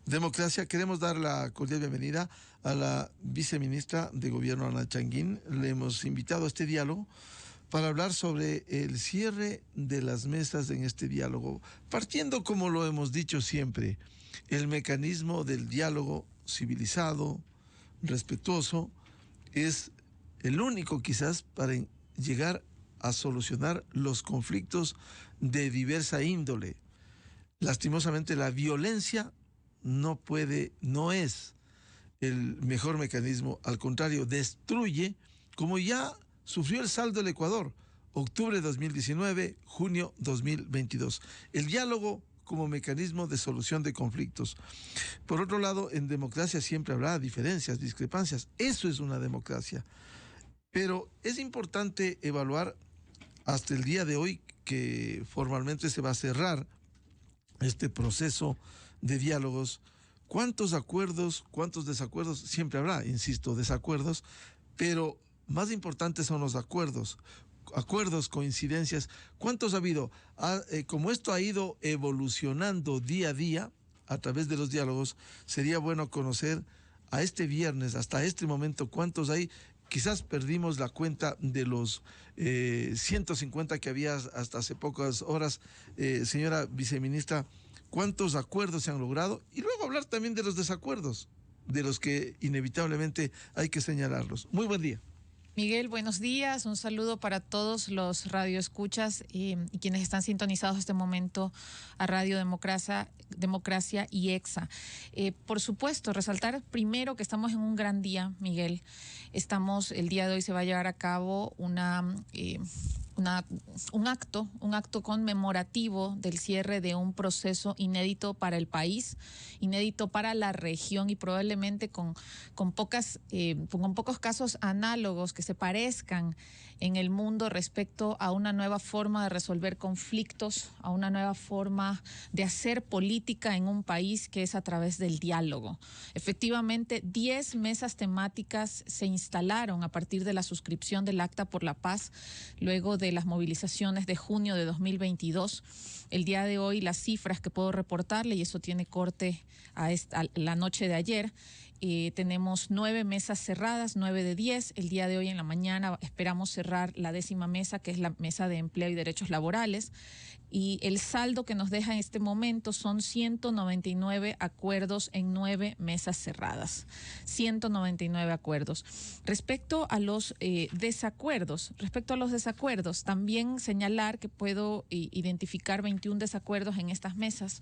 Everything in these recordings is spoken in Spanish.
Democracia, queremos dar la cordial bienvenida a la viceministra de Gobierno, Ana Changuín. Le hemos invitado a este diálogo para hablar sobre el cierre de las mesas en este diálogo, partiendo, como lo hemos dicho siempre, el mecanismo del diálogo civilizado, respetuoso, es el único quizás para llegar a solucionar los conflictos de diversa índole. Lastimosamente, la violencia no es el mejor mecanismo, al contrario, destruye, como ya sufrió el saldo del Ecuador, octubre de 2019, junio 2022. El diálogo como mecanismo de solución de conflictos. Por otro lado, en democracia siempre habrá diferencias, discrepancias. Eso es una democracia. Pero es importante evaluar hasta el día de hoy que formalmente se va a cerrar este proceso de diálogos. ¿Cuántos acuerdos, cuántos desacuerdos? Siempre habrá, insisto, desacuerdos, pero más importantes son los acuerdos. Acuerdos, coincidencias. ¿Cuántos ha habido? Como esto ha ido evolucionando día a día a través de los diálogos, sería bueno conocer a este viernes, hasta este momento, cuántos hay. Quizás perdimos la cuenta de los 150 que había hasta hace pocas horas. Señora viceministra, ¿cuántos acuerdos se han logrado? Y luego hablar también de los desacuerdos, de los que inevitablemente hay que señalarlos. Muy buen día. Miguel, buenos días. Un saludo para todos los radioescuchas y quienes están sintonizados este momento a Radio Democracia y EXA. Por supuesto, resaltar primero que estamos en un gran día, Miguel. El día de hoy se va a llevar a cabo un acto conmemorativo del cierre de un proceso inédito para el país, inédito para la región y probablemente con pocos casos análogos que se parezcan en el mundo respecto a una nueva forma de resolver conflictos, a una nueva forma de hacer política en un país que es a través del diálogo. Efectivamente, 10 mesas temáticas se instalaron a partir de la suscripción del Acta por la Paz, luego de las movilizaciones de junio de 2022. El día de hoy las cifras que puedo reportarle, y eso tiene corte a la noche de ayer, tenemos 9 mesas cerradas, 9 de 10. El día de hoy en la mañana esperamos cerrar la 10ª mesa, que es la mesa de empleo y derechos laborales. Y el saldo que nos deja en este momento son 199 acuerdos en 9 mesas cerradas. 199 acuerdos. Respecto a los desacuerdos, también señalar que puedo identificar 21 desacuerdos en estas mesas.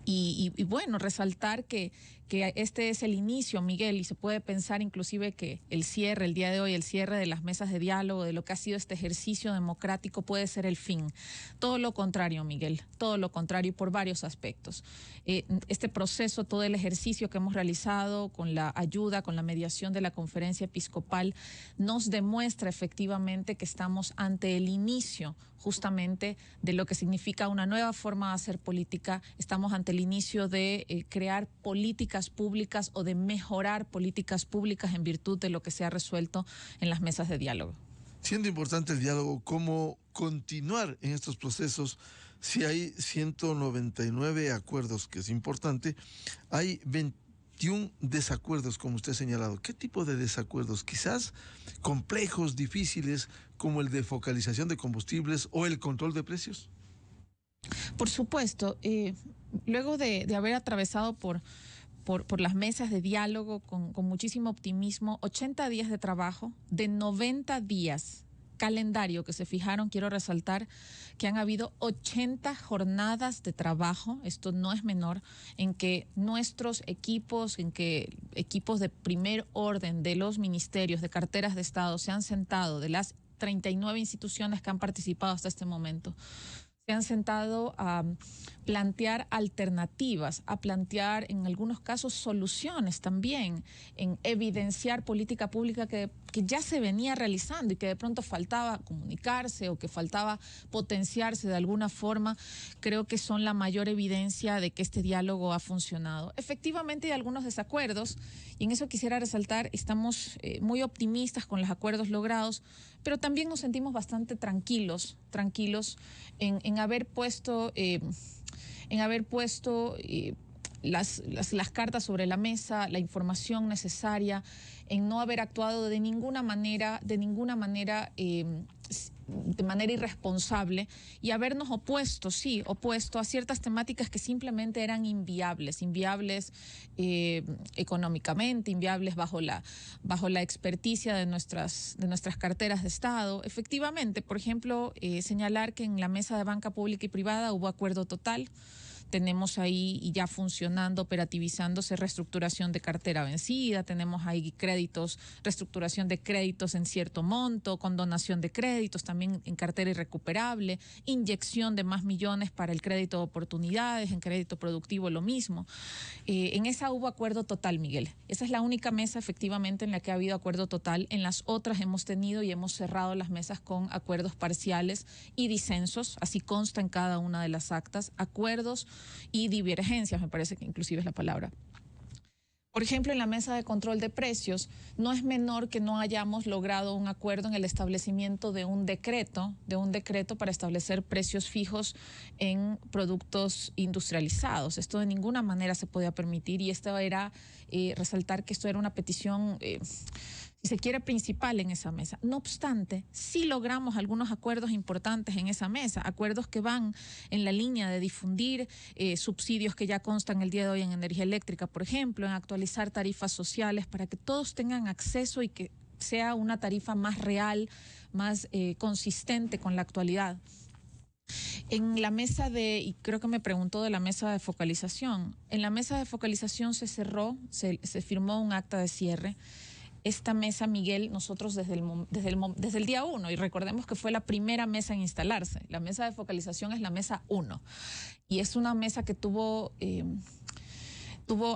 Y bueno, resaltar que este es el inicio, Miguel, y se puede pensar inclusive que el día de hoy, el cierre de las mesas de diálogo, de lo que ha sido este ejercicio democrático, puede ser el fin. Todo lo contrario, Miguel, todo lo contrario, y por varios aspectos. Este proceso, todo el ejercicio que hemos realizado con la ayuda, con la mediación de la Conferencia Episcopal, nos demuestra efectivamente que estamos ante el inicio justamente de lo que significa una nueva forma de hacer política. Estamos ante el inicio de crear políticas públicas o de mejorar políticas públicas en virtud de lo que se ha resuelto en las mesas de diálogo. Siendo importante el diálogo, ¿cómo continuar en estos procesos? Si hay 199 acuerdos, que es importante, hay 21 desacuerdos, como usted ha señalado. ¿Qué tipo de desacuerdos? Quizás complejos, difíciles, como el de focalización de combustibles o el control de precios. Por supuesto, luego de haber atravesado por las mesas de diálogo con muchísimo optimismo, 80 días de trabajo, de 90 días calendario que se fijaron, quiero resaltar que han habido 80 jornadas de trabajo, esto no es menor, en que nuestros equipos, equipos de primer orden de los ministerios, de carteras de Estado, se han sentado, de las 39 instituciones que han participado hasta este momento, se han sentado a plantear alternativas, a plantear en algunos casos soluciones también, en evidenciar política pública que ya se venía realizando y que de pronto faltaba comunicarse o que faltaba potenciarse de alguna forma. Creo que son la mayor evidencia de que este diálogo ha funcionado. Efectivamente hay algunos desacuerdos y en eso quisiera resaltar, estamos muy optimistas con los acuerdos logrados, pero también nos sentimos bastante tranquilos en haber puesto las cartas sobre la mesa, la información necesaria, en no haber actuado de ninguna manera de manera irresponsable y habernos opuesto a ciertas temáticas que simplemente eran inviables económicamente, inviables bajo la experticia de nuestras carteras de Estado. Efectivamente, por ejemplo, señalar que en la mesa de banca pública y privada hubo acuerdo total. Tenemos ahí y ya funcionando, operativizándose reestructuración de cartera vencida, tenemos ahí créditos, reestructuración de créditos en cierto monto, condonación de créditos también en cartera irrecuperable, inyección de más millones para el crédito de oportunidades, en crédito productivo lo mismo. En esa hubo acuerdo total, Miguel. Esa es la única mesa efectivamente en la que ha habido acuerdo total. En las otras hemos tenido y hemos cerrado las mesas con acuerdos parciales y disensos, así consta en cada una de las actas, acuerdos y divergencias, me parece que inclusive es la palabra. Por ejemplo, en la mesa de control de precios, no es menor que no hayamos logrado un acuerdo en el establecimiento de un decreto para establecer precios fijos en productos industrializados. Esto de ninguna manera se podía permitir y esto era resaltar que esto era una petición si se quiere, principal en esa mesa. No obstante, sí logramos algunos acuerdos importantes en esa mesa, acuerdos que van en la línea de difundir subsidios que ya constan el día de hoy en energía eléctrica, por ejemplo, en actualizar tarifas sociales para que todos tengan acceso y que sea una tarifa más real, más consistente con la actualidad. En la mesa y creo que me preguntó de la mesa de focalización, en la mesa de focalización se cerró, se firmó un acta de cierre. Esta mesa, Miguel, nosotros desde el día 1, y recordemos que fue la primera mesa en instalarse, la mesa de focalización es la mesa 1, y es una mesa que tuvo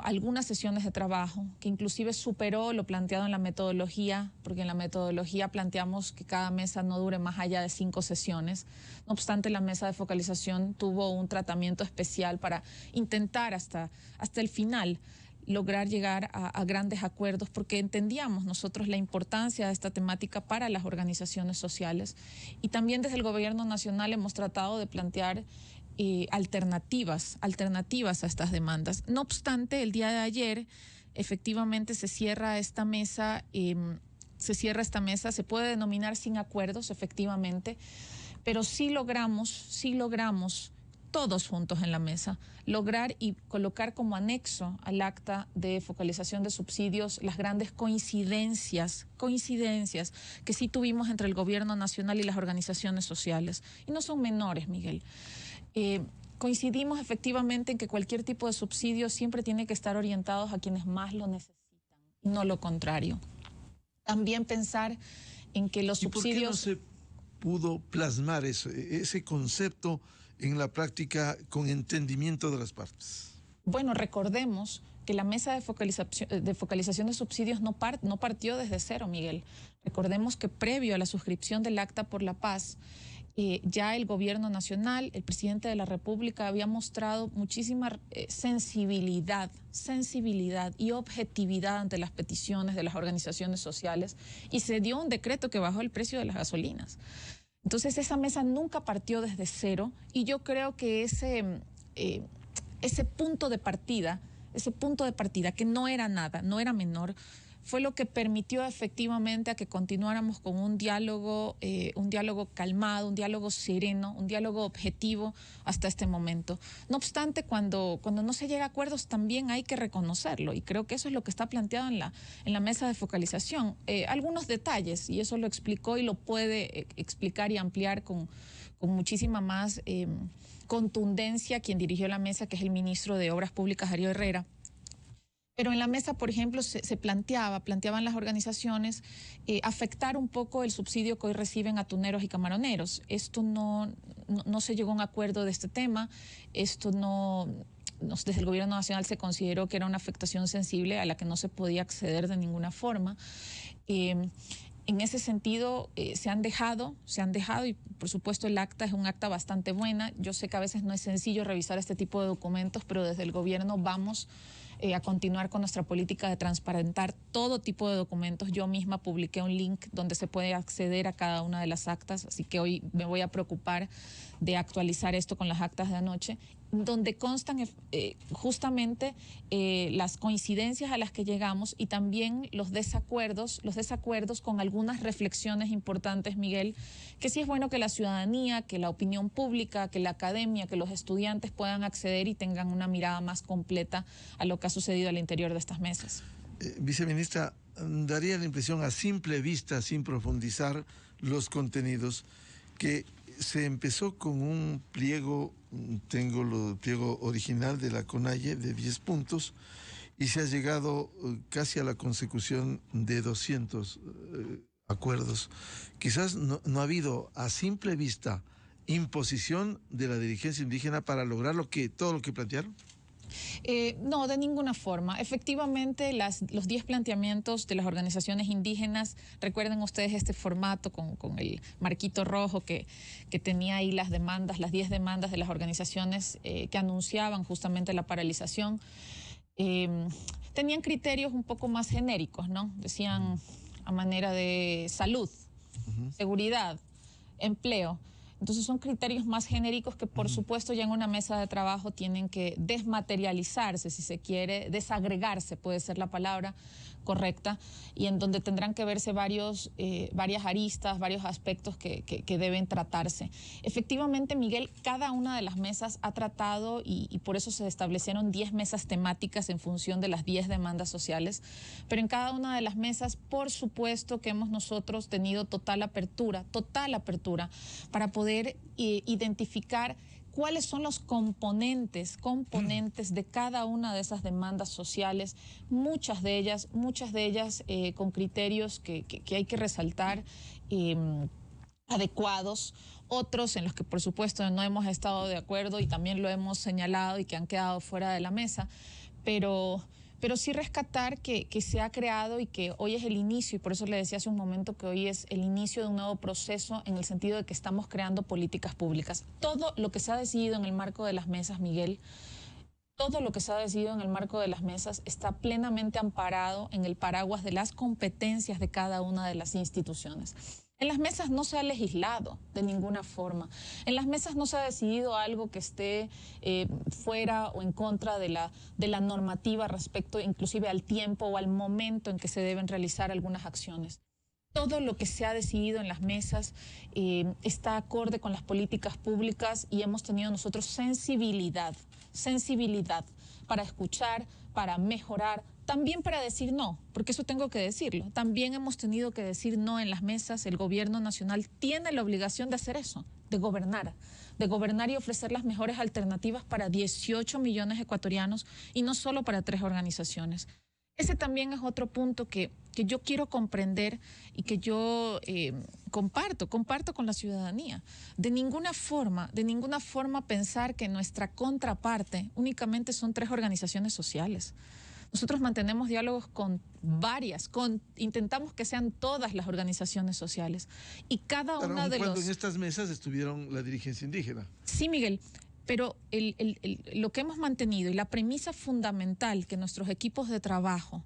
algunas sesiones de trabajo, que inclusive superó lo planteado en la metodología, porque en la metodología planteamos que cada mesa no dure más allá de 5 sesiones. No obstante, la mesa de focalización tuvo un tratamiento especial para intentar hasta el final lograr llegar a grandes acuerdos, porque entendíamos nosotros la importancia de esta temática para las organizaciones sociales. Y también desde el gobierno nacional hemos tratado de plantear alternativas a estas demandas. No obstante, el día de ayer efectivamente se cierra esta mesa, se puede denominar sin acuerdos, efectivamente, pero sí logramos todos juntos en la mesa, lograr y colocar como anexo al acta de focalización de subsidios las grandes coincidencias que sí tuvimos entre el gobierno nacional y las organizaciones sociales. Y no son menores, Miguel. Coincidimos efectivamente en que cualquier tipo de subsidio siempre tiene que estar orientado a quienes más lo necesitan, y no lo contrario. También pensar en que los subsidios... ¿Por qué no se pudo plasmar ese concepto en la práctica con entendimiento de las partes? Bueno, recordemos que la mesa de focalización de subsidios no partió desde cero, Miguel. Recordemos que previo a la suscripción del Acta por la Paz, ya el gobierno nacional, el presidente de la República había mostrado muchísima sensibilidad y objetividad ante las peticiones de las organizaciones sociales y se dio un decreto que bajó el precio de las gasolinas. Entonces esa mesa nunca partió desde cero y yo creo que ese punto de partida que no era nada, no era menor, fue lo que permitió efectivamente a que continuáramos con un diálogo calmado, un diálogo sereno, un diálogo objetivo hasta este momento. No obstante, cuando no se llega a acuerdos también hay que reconocerlo y creo que eso es lo que está planteado en la mesa de focalización. Algunos detalles, y eso lo explicó y lo puede explicar y ampliar con muchísima más contundencia quien dirigió la mesa, que es el ministro de Obras Públicas, Darío Herrera. Pero en la mesa, por ejemplo, se planteaban las organizaciones afectar un poco el subsidio que hoy reciben atuneros y camaroneros. Esto no se llegó a un acuerdo de este tema, desde el gobierno nacional se consideró que era una afectación sensible a la que no se podía acceder de ninguna forma. En ese sentido, se han dejado y por supuesto el acta es un acta bastante buena. Yo sé que a veces no es sencillo revisar este tipo de documentos, pero desde el gobierno vamos a continuar con nuestra política de transparentar todo tipo de documentos. Yo misma publiqué un link donde se puede acceder a cada una de las actas, así que hoy me voy a preocupar de actualizar esto con las actas de anoche. donde constan justamente las coincidencias a las que llegamos y también los desacuerdos con algunas reflexiones importantes, Miguel, que sí es bueno que la ciudadanía, que la opinión pública, que la academia, que los estudiantes puedan acceder y tengan una mirada más completa a lo que ha sucedido al interior de estas mesas. Viceministra, daría la impresión a simple vista, sin profundizar los contenidos, que se empezó con un pliego, tengo el pliego original de la CONAIE de 10 puntos y se ha llegado casi a la consecución de 200 acuerdos. Quizás no ha habido a simple vista imposición de la dirigencia indígena para lograr todo lo que plantearon. No, de ninguna forma. Efectivamente, los 10 planteamientos de las organizaciones indígenas, recuerden ustedes este formato con el marquito rojo que tenía ahí las demandas, las 10 demandas de las organizaciones que anunciaban justamente la paralización, tenían criterios un poco más genéricos, ¿no? Decían a manera de salud, seguridad, empleo. Entonces son criterios más genéricos que por supuesto ya en una mesa de trabajo tienen que desmaterializarse, si se quiere, desagregarse puede ser la palabra correcta, y en donde tendrán que verse varias aristas, varios aspectos que deben tratarse. Efectivamente, Miguel, cada una de las mesas ha tratado y por eso se establecieron 10 mesas temáticas en función de las 10 demandas sociales, pero en cada una de las mesas, por supuesto que hemos nosotros tenido total apertura para poder identificar cuáles son los componentes de cada una de esas demandas sociales, muchas de ellas con criterios que hay que resaltar, adecuados, otros en los que por supuesto no hemos estado de acuerdo y también lo hemos señalado y que han quedado fuera de la mesa, pero sí rescatar que se ha creado y que hoy es el inicio, y por eso le decía hace un momento que hoy es el inicio de un nuevo proceso en el sentido de que estamos creando políticas públicas. Todo lo que se ha decidido en el marco de las mesas, Miguel, todo lo que se ha decidido en el marco de las mesas está plenamente amparado en el paraguas de las competencias de cada una de las instituciones. En las mesas no se ha legislado de ninguna forma. En las mesas no se ha decidido algo que esté fuera o en contra de la normativa respecto inclusive al tiempo o al momento en que se deben realizar algunas acciones. Todo lo que se ha decidido en las mesas está acorde con las políticas públicas y hemos tenido nosotros sensibilidad para escuchar, para mejorar, también para decir no, porque eso tengo que decirlo. También hemos tenido que decir no en las mesas. El gobierno nacional tiene la obligación de hacer eso, de gobernar y ofrecer las mejores alternativas para 18 millones de ecuatorianos y no solo para 3 organizaciones. Ese también es otro punto que yo quiero comprender y que yo comparto con la ciudadanía. De ninguna forma pensar que nuestra contraparte únicamente son 3 organizaciones sociales. Nosotros mantenemos diálogos con intentamos que sean todas las organizaciones sociales y cada una de cuando en estas mesas estuvieron la dirigencia indígena. Sí, Miguel, pero lo que hemos mantenido y la premisa fundamental que nuestros equipos de trabajo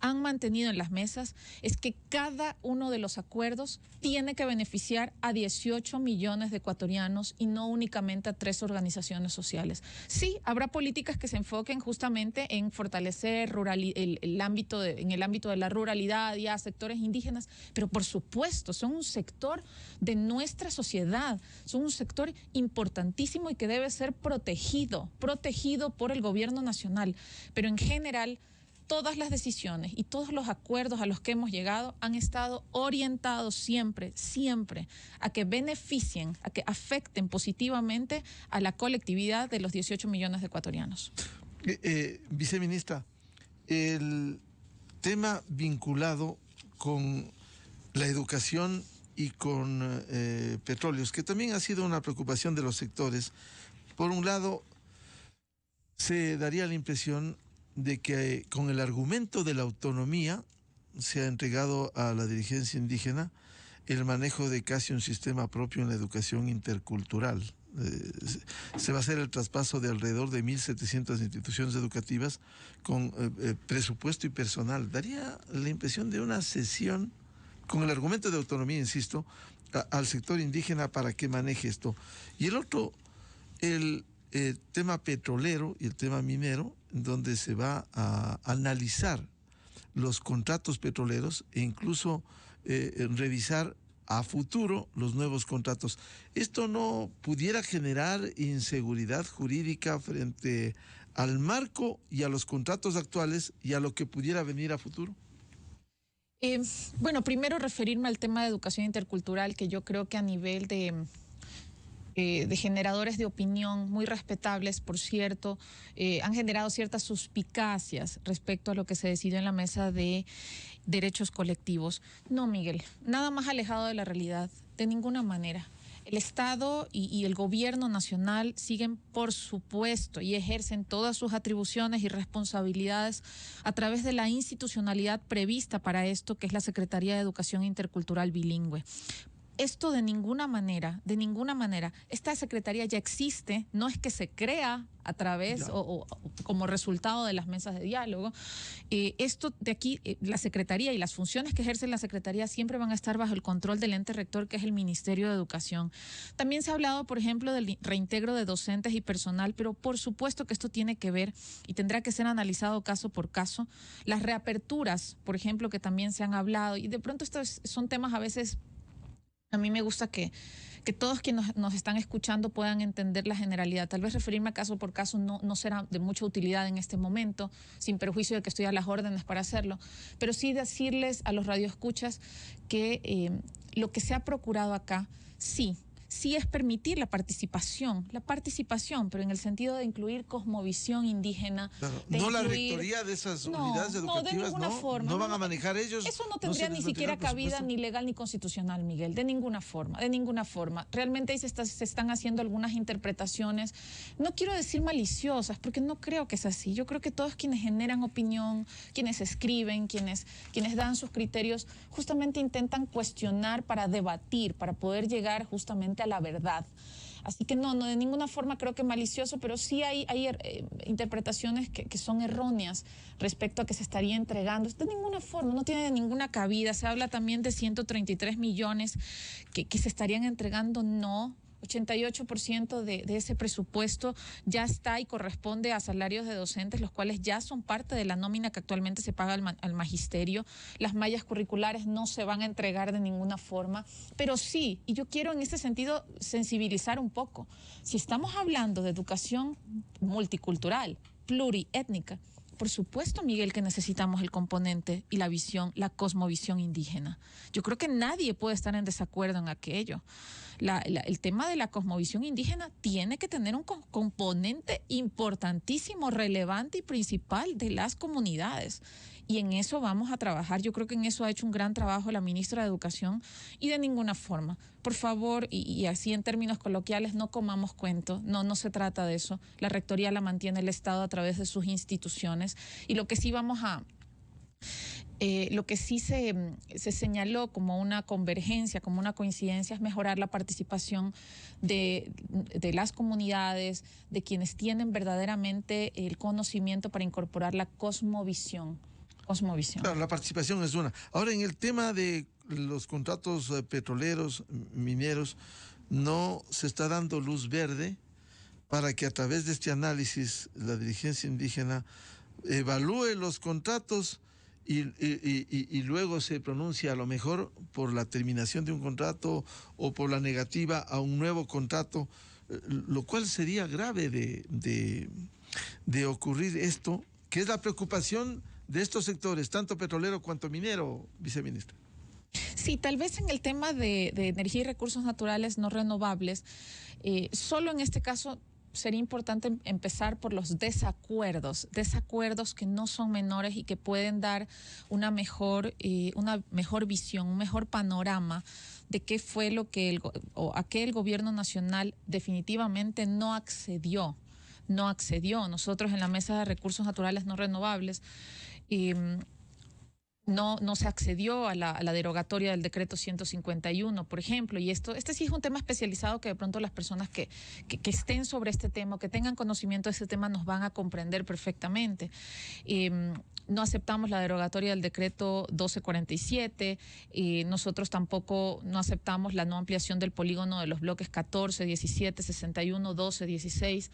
han mantenido en las mesas es que cada uno de los acuerdos tiene que beneficiar a 18 millones de ecuatorianos y no únicamente a 3 organizaciones sociales. Sí, habrá políticas que se enfoquen justamente en fortalecer en el ámbito de la ruralidad y a sectores indígenas, pero por supuesto son un sector de nuestra sociedad, son un sector importantísimo y que debe ser protegido por el gobierno nacional. Pero en general, todas las decisiones y todos los acuerdos a los que hemos llegado han estado orientados siempre a que beneficien, a que afecten positivamente a la colectividad de los 18 millones de ecuatorianos. Viceministra, el tema vinculado con la educación y con petróleos, que también ha sido una preocupación de los sectores. Por un lado, se daría la impresión de que con el argumento de la autonomía se ha entregado a la dirigencia indígena el manejo de casi un sistema propio en la educación intercultural. Se va a hacer el traspaso de alrededor de 1.700 instituciones educativas con presupuesto y personal. Daría la impresión de una cesión con el argumento de autonomía, insisto, al sector indígena para que maneje esto. Y el otro el tema petrolero y el tema minero, donde se va a analizar los contratos petroleros e incluso revisar a futuro los nuevos contratos. ¿Esto no pudiera generar inseguridad jurídica frente al marco y a los contratos actuales y a lo que pudiera venir a futuro? Bueno, primero referirme al tema de educación intercultural, que yo creo que a nivel de generadores de opinión muy respetables, por cierto, han generado ciertas suspicacias respecto a lo que se decidió en la mesa de derechos colectivos. No, Miguel, nada más alejado de la realidad, de ninguna manera. El Estado y el gobierno nacional siguen, por supuesto, y ejercen todas sus atribuciones y responsabilidades a través de la institucionalidad prevista para esto, que es la Secretaría de Educación Intercultural Bilingüe. Esto de ninguna manera, esta secretaría ya existe, no es que se crea a través o como resultado de las mesas de diálogo. Esto de aquí, la secretaría y las funciones que ejerce la secretaría siempre van a estar bajo el control del ente rector, que es el Ministerio de Educación. También se ha hablado, por ejemplo, del reintegro de docentes y personal, pero por supuesto que esto tiene que ver y tendrá que ser analizado caso por caso. Las reaperturas, por ejemplo, que también se han hablado, y de pronto estos son temas a veces. A mí me gusta que todos quienes nos están escuchando puedan entender la generalidad. Tal vez referirme a caso por caso no será de mucha utilidad en este momento, sin perjuicio de que estoy a las órdenes para hacerlo, pero sí decirles a los radioescuchas que lo que se ha procurado acá, sí es permitir la participación, pero en el sentido de incluir cosmovisión indígena. Claro, no la rectoría de esas unidades educativas, de ninguna forma, no van a manejar ellos. Eso no tendría ni siquiera cabida ni legal ni constitucional, Miguel, de ninguna forma. Realmente ahí se están haciendo algunas interpretaciones, no quiero decir maliciosas, porque no creo que es así. Yo creo que todos quienes generan opinión, quienes escriben, quienes dan sus criterios, justamente intentan cuestionar para debatir, para poder llegar justamente a la verdad. Así que no, de ninguna forma creo que malicioso, pero sí hay interpretaciones que son erróneas respecto a que se estaría entregando. De ninguna forma, no tiene ninguna cabida. Se habla también de 133 millones que se estarían entregando. No. 88% de ese presupuesto ya está y corresponde a salarios de docentes, los cuales ya son parte de la nómina que actualmente se paga al magisterio. Las mallas curriculares no se van a entregar de ninguna forma, pero sí, y yo quiero en este sentido sensibilizar un poco, si estamos hablando de educación multicultural, pluriétnica, por supuesto, Miguel, que necesitamos el componente y la visión, la cosmovisión indígena. Yo creo que nadie puede estar en desacuerdo en aquello. El tema de la cosmovisión indígena tiene que tener un componente importantísimo, relevante y principal de las comunidades. Y en eso vamos a trabajar. Yo creo que en eso ha hecho un gran trabajo la ministra de Educación, y de ninguna forma, por favor, y así en términos coloquiales, no comamos cuento. No se trata de eso. La rectoría la mantiene el Estado a través de sus instituciones, y lo que sí se señaló como una convergencia, como una coincidencia, es mejorar la participación de las comunidades, de quienes tienen verdaderamente el conocimiento para incorporar la cosmovisión. Claro, la participación es una. Ahora, en el tema de los contratos petroleros, mineros, no se está dando luz verde para que a través de este análisis la dirigencia indígena evalúe los contratos y luego se pronuncia a lo mejor por la terminación de un contrato o por la negativa a un nuevo contrato, lo cual sería grave de ocurrir esto, que es la preocupación de estos sectores, tanto petrolero cuanto minero, viceministra. Sí, tal vez en el tema de energía y recursos naturales no renovables, solo en este caso sería importante empezar por los desacuerdos que no son menores y que pueden dar una mejor visión, un mejor panorama de qué fue lo que a qué el gobierno nacional definitivamente no accedió. Nosotros en la Mesa de Recursos Naturales No Renovables no se accedió a la derogatoria del decreto 151, por ejemplo, y este sí es un tema especializado que de pronto las personas que estén sobre este tema, que tengan conocimiento de este tema, nos van a comprender perfectamente. No aceptamos la derogatoria del decreto 1247. Nosotros tampoco no aceptamos la no ampliación del polígono de los bloques 14, 17, 61, 12, 16,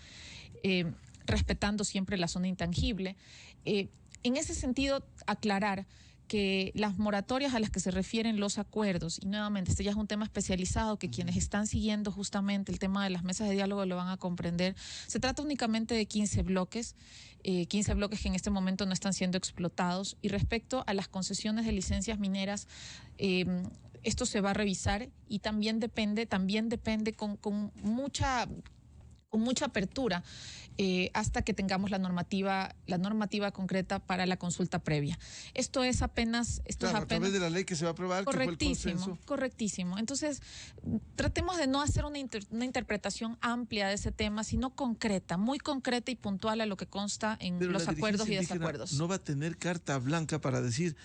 respetando siempre la zona intangible. En ese sentido, aclarar que las moratorias a las que se refieren los acuerdos, y nuevamente este ya es un tema especializado que quienes están siguiendo justamente el tema de las mesas de diálogo lo van a comprender, se trata únicamente de 15 bloques que en este momento no están siendo explotados, y respecto a las concesiones de licencias mineras, esto se va a revisar y también depende con mucha apertura hasta que tengamos la normativa concreta para la consulta previa. Esto es apenas... a través de la ley que se va a aprobar, correctísimo, que fue el consenso. correctísimo. Entonces, tratemos de no hacer una interpretación amplia de ese tema, sino concreta, muy concreta y puntual a lo que consta en los acuerdos y desacuerdos. No va a tener carta blanca para decir...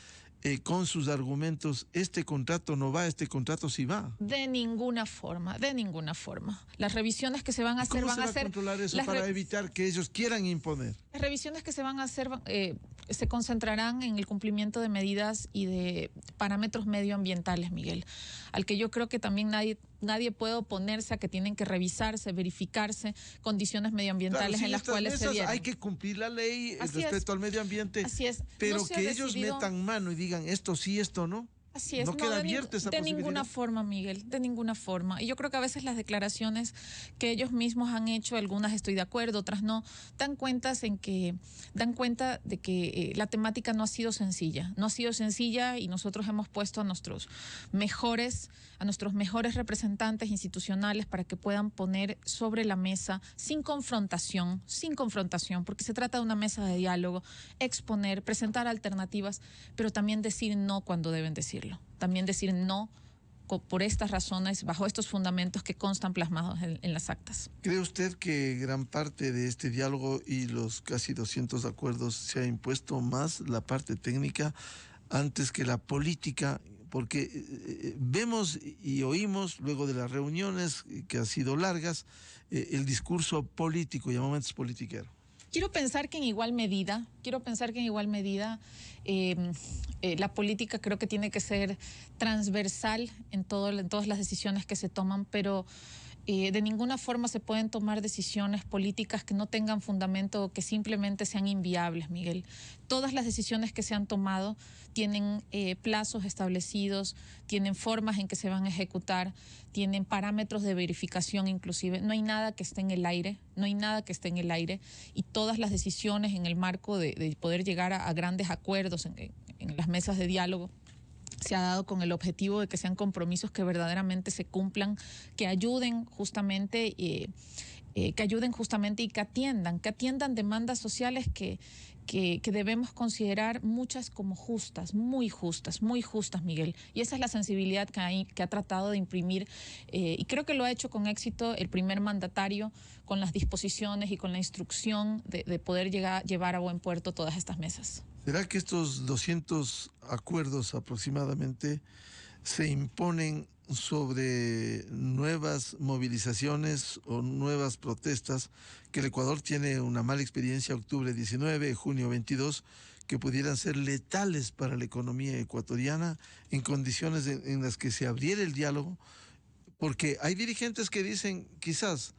con sus argumentos, este contrato no va, este contrato sí va. De ninguna forma, de ninguna forma. Las revisiones que se van a hacer van a ser... ¿Cómo se va a controlar eso para evitar que ellos quieran imponer? Las revisiones que se van a hacer se concentrarán en el cumplimiento de medidas y de parámetros medioambientales, Miguel, al que yo creo que también nadie puede oponerse a que tienen que revisarse, verificarse condiciones medioambientales en las cuales se dieron. Hay que cumplir la ley respecto al medio ambiente. Así es. Pero que ellos metan mano y digan esto sí, esto no. Así es. No queda abierta esa posibilidad. De ninguna forma, Miguel, de ninguna forma. Y yo creo que a veces las declaraciones que ellos mismos han hecho, algunas estoy de acuerdo, otras no, dan cuenta de que la temática no ha sido sencilla. No ha sido sencilla y nosotros hemos puesto a nuestros mejores representantes institucionales para que puedan poner sobre la mesa sin confrontación, porque se trata de una mesa de diálogo, exponer, presentar alternativas, pero también decir no cuando deben decirlo. También decir no por estas razones, bajo estos fundamentos que constan plasmados en las actas. ¿Cree usted que gran parte de este diálogo y los casi 200 acuerdos se ha impuesto más la parte técnica antes que la política? Porque vemos y oímos luego de las reuniones que han sido largas el discurso político y a momentos politiquero. Quiero pensar que en igual medida la política creo que tiene que ser transversal en todas las decisiones que se toman, pero de ninguna forma se pueden tomar decisiones políticas que no tengan fundamento o que simplemente sean inviables, Miguel. Todas las decisiones que se han tomado tienen plazos establecidos, tienen formas en que se van a ejecutar, tienen parámetros de verificación inclusive. No hay nada que esté en el aire, y todas las decisiones en el marco de poder llegar a grandes acuerdos en las mesas de diálogo se ha dado con el objetivo de que sean compromisos que verdaderamente se cumplan, que ayuden justamente y que atiendan demandas sociales que debemos considerar muchas como justas, muy justas, Miguel. Y esa es la sensibilidad que ha tratado de imprimir y creo que lo ha hecho con éxito el primer mandatario, con las disposiciones y con la instrucción de poder llevar a buen puerto todas estas mesas. ¿Será que estos 200 acuerdos aproximadamente se imponen sobre nuevas movilizaciones o nuevas protestas, que el Ecuador tiene una mala experiencia octubre 19, junio 22, que pudieran ser letales para la economía ecuatoriana en condiciones en las que se abriera el diálogo? Porque hay dirigentes que dicen, quizás,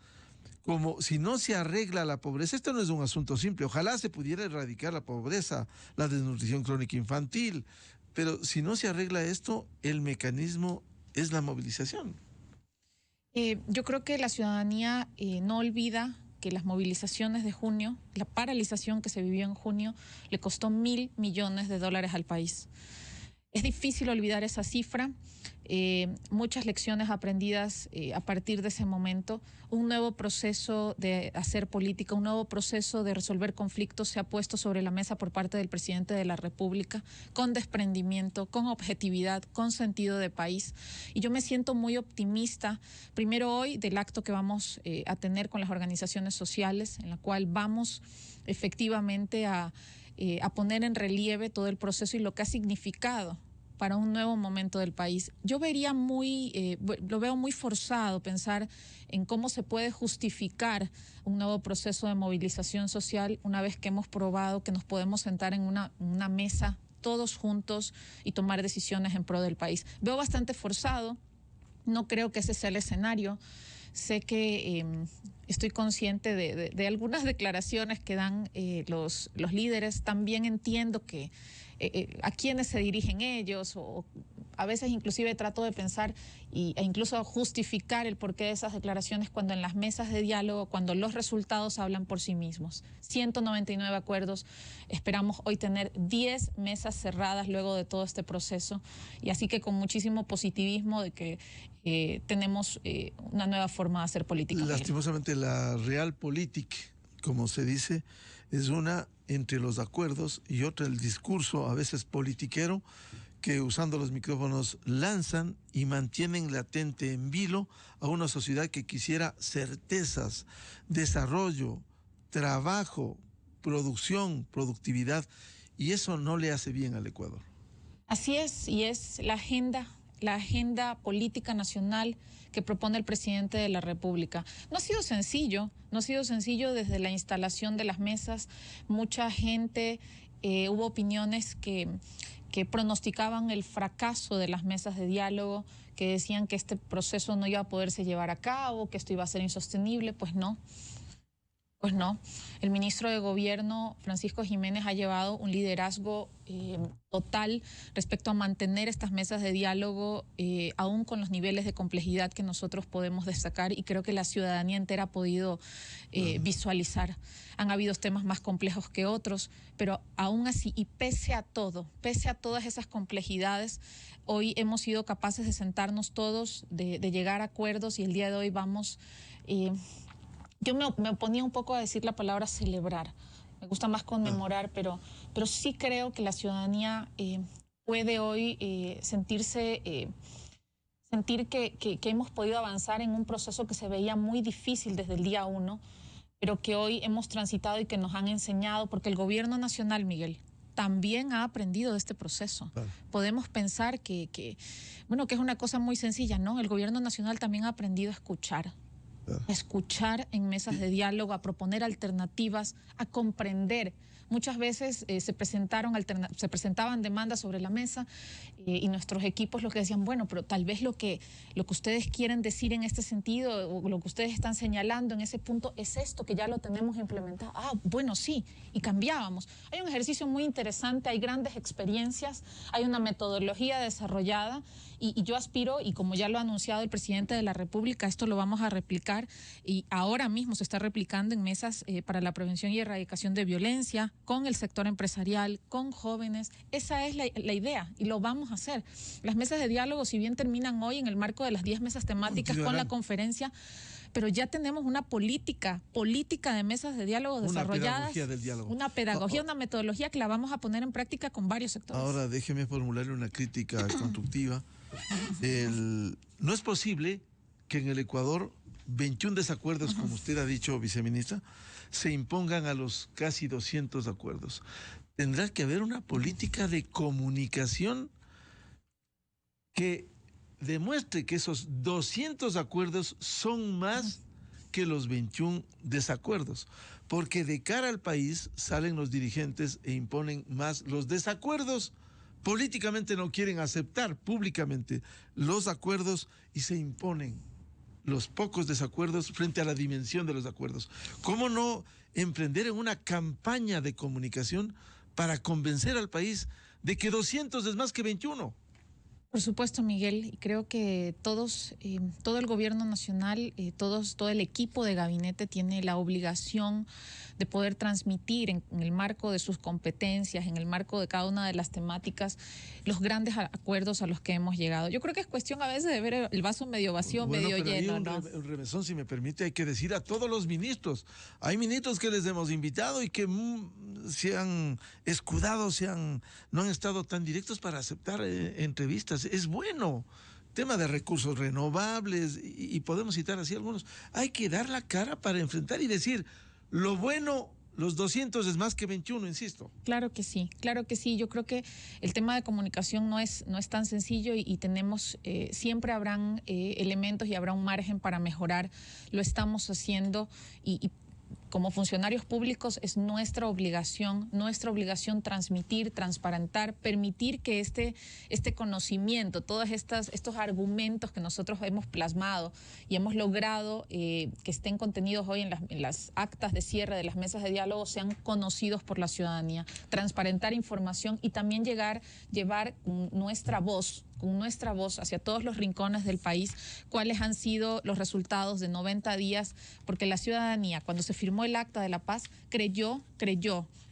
como si no se arregla la pobreza, esto no es un asunto simple, ojalá se pudiera erradicar la pobreza, la desnutrición crónica infantil, pero si no se arregla esto, el mecanismo es la movilización. Yo creo que la ciudadanía no olvida que las movilizaciones de junio, la paralización que se vivió en junio, le costó $1.000 millones al país. Es difícil olvidar esa cifra, muchas lecciones aprendidas a partir de ese momento. Un nuevo proceso de hacer política, un nuevo proceso de resolver conflictos se ha puesto sobre la mesa por parte del presidente de la República, con desprendimiento, con objetividad, con sentido de país. Y yo me siento muy optimista, primero hoy, del acto que vamos a tener con las organizaciones sociales, en la cual vamos efectivamente a poner en relieve todo el proceso y lo que ha significado para un nuevo momento del país. Yo vería lo veo muy forzado pensar en cómo se puede justificar un nuevo proceso de movilización social una vez que hemos probado que nos podemos sentar en una mesa todos juntos y tomar decisiones en pro del país. Veo bastante forzado, no creo que ese sea el escenario. Sé que estoy consciente de algunas declaraciones que dan los líderes. También entiendo que a quiénes se dirigen ellos, o a veces inclusive trato de pensar e incluso justificar el porqué de esas declaraciones cuando en las mesas de diálogo, cuando los resultados hablan por sí mismos. 199 acuerdos, esperamos hoy tener 10 mesas cerradas luego de todo este proceso, y así que con muchísimo positivismo de que tenemos una nueva forma de hacer política. Lastimosamente la realpolitik, como se dice, es una entre los acuerdos y otra el discurso, a veces politiquero, que usando los micrófonos lanzan y mantienen latente en vilo a una sociedad que quisiera certezas, desarrollo, trabajo, producción, productividad, y eso no le hace bien al Ecuador. Así es, y es la agenda política nacional que propone el presidente de la República. No ha sido sencillo, desde la instalación de las mesas. Mucha gente, hubo opiniones que pronosticaban el fracaso de las mesas de diálogo, que decían que este proceso no iba a poderse llevar a cabo, que esto iba a ser insostenible. Pues no. Pues no, el ministro de Gobierno, Francisco Jiménez, ha llevado un liderazgo total respecto a mantener estas mesas de diálogo, aún con los niveles de complejidad que nosotros podemos destacar, y creo que la ciudadanía entera ha podido visualizar. Han habido temas más complejos que otros, pero aún así, y pese a todas esas complejidades, hoy hemos sido capaces de sentarnos todos, de llegar a acuerdos, y el día de hoy vamos... Yo me oponía un poco a decir la palabra celebrar. Me gusta más conmemorar, pero sí creo que la ciudadanía puede hoy sentir que hemos podido avanzar en un proceso que se veía muy difícil desde el día 1, pero que hoy hemos transitado y que nos han enseñado, porque el gobierno nacional, Miguel, también ha aprendido de este proceso. Claro. Podemos pensar que es una cosa muy sencilla, ¿no? El gobierno nacional también ha aprendido a escuchar. A escuchar en mesas de diálogo, a proponer alternativas, a comprender. Muchas veces se presentaban demandas sobre la mesa y nuestros equipos lo que decían, bueno, pero tal vez lo que ustedes quieren decir en este sentido, o lo que ustedes están señalando en ese punto, es esto, que ya lo tenemos implementado. Ah, bueno, sí, y cambiábamos. Hay un ejercicio muy interesante, hay grandes experiencias, hay una metodología desarrollada, y yo aspiro, y como ya lo ha anunciado el presidente de la República, esto lo vamos a replicar, y ahora mismo se está replicando en mesas para la prevención y erradicación de violencia, con el sector empresarial, con jóvenes. Esa es la idea, y lo vamos a hacer. Las mesas de diálogo, si bien terminan hoy en el marco de las 10 mesas temáticas con la conferencia, pero ya tenemos una política de mesas de diálogo desarrolladas. Pedagogía del diálogo. Una pedagogía, una metodología que la vamos a poner en práctica con varios sectores. Ahora déjeme formularle una crítica constructiva. No es posible que en el Ecuador 21 desacuerdos, como usted ha dicho, viceministra, se impongan a los casi 200 acuerdos. Tendrá que haber una política de comunicación que demuestre que esos 200 acuerdos son más que los 21 desacuerdos, porque de cara al país salen los dirigentes e imponen más los desacuerdos. Políticamente no quieren aceptar públicamente los acuerdos y se imponen los pocos desacuerdos frente a la dimensión de los acuerdos. ¿Cómo no emprender en una campaña de comunicación para convencer al país de que 200 es más que 21? Por supuesto, Miguel, y creo que todo el gobierno nacional, todo el equipo de gabinete tiene la obligación de poder transmitir en el marco de sus competencias, en el marco de cada una de las temáticas, los grandes acuerdos a los que hemos llegado. Yo creo que es cuestión a veces de ver el vaso medio vacío, medio lleno, ¿no? Un remesón, si me permite, hay que decir a todos los ministros. Hay ministros que les hemos invitado y que se han escudado, no han estado tan directos para aceptar entrevistas. Es bueno. Tema de recursos renovables, y podemos citar así algunos. Hay que dar la cara para enfrentar y decir lo bueno, los 200 es más que 21, insisto. Claro que sí, claro que sí. Yo creo que el tema de comunicación no es tan sencillo y tenemos, siempre habrán elementos y habrá un margen para mejorar. Lo estamos haciendo y como funcionarios públicos es nuestra obligación transmitir, transparentar, permitir que este conocimiento, todos estos argumentos que nosotros hemos plasmado y hemos logrado que estén contenidos hoy en las actas de cierre de las mesas de diálogo sean conocidos por la ciudadanía, transparentar información y también llevar con nuestra voz hacia todos los rincones del país, cuáles han sido los resultados de 90 días, porque la ciudadanía, cuando se firmó el Acta de la Paz, creyó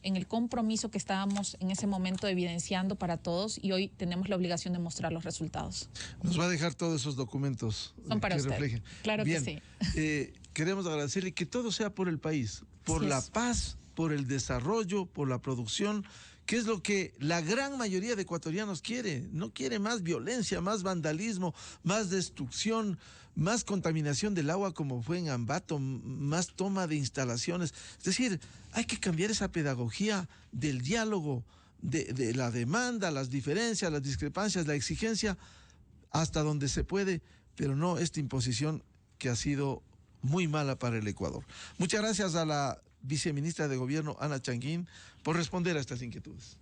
en el compromiso que estábamos en ese momento evidenciando para todos y hoy tenemos la obligación de mostrar los resultados. Nos va a dejar todos esos documentos Son para que usted. reflejen. Claro Bien, que sí. Queremos agradecerle que todo sea por el país, por la paz, por el desarrollo, por la producción, que es lo que la gran mayoría de ecuatorianos quiere. No quiere más violencia, más vandalismo, más destrucción, más contaminación del agua como fue en Ambato, más toma de instalaciones. Es decir, hay que cambiar esa pedagogía del diálogo, de la demanda, las diferencias, las discrepancias, la exigencia, hasta donde se puede, pero no esta imposición que ha sido muy mala para el Ecuador. Muchas gracias a la viceministra de Gobierno, Ana Changuín, por responder a estas inquietudes.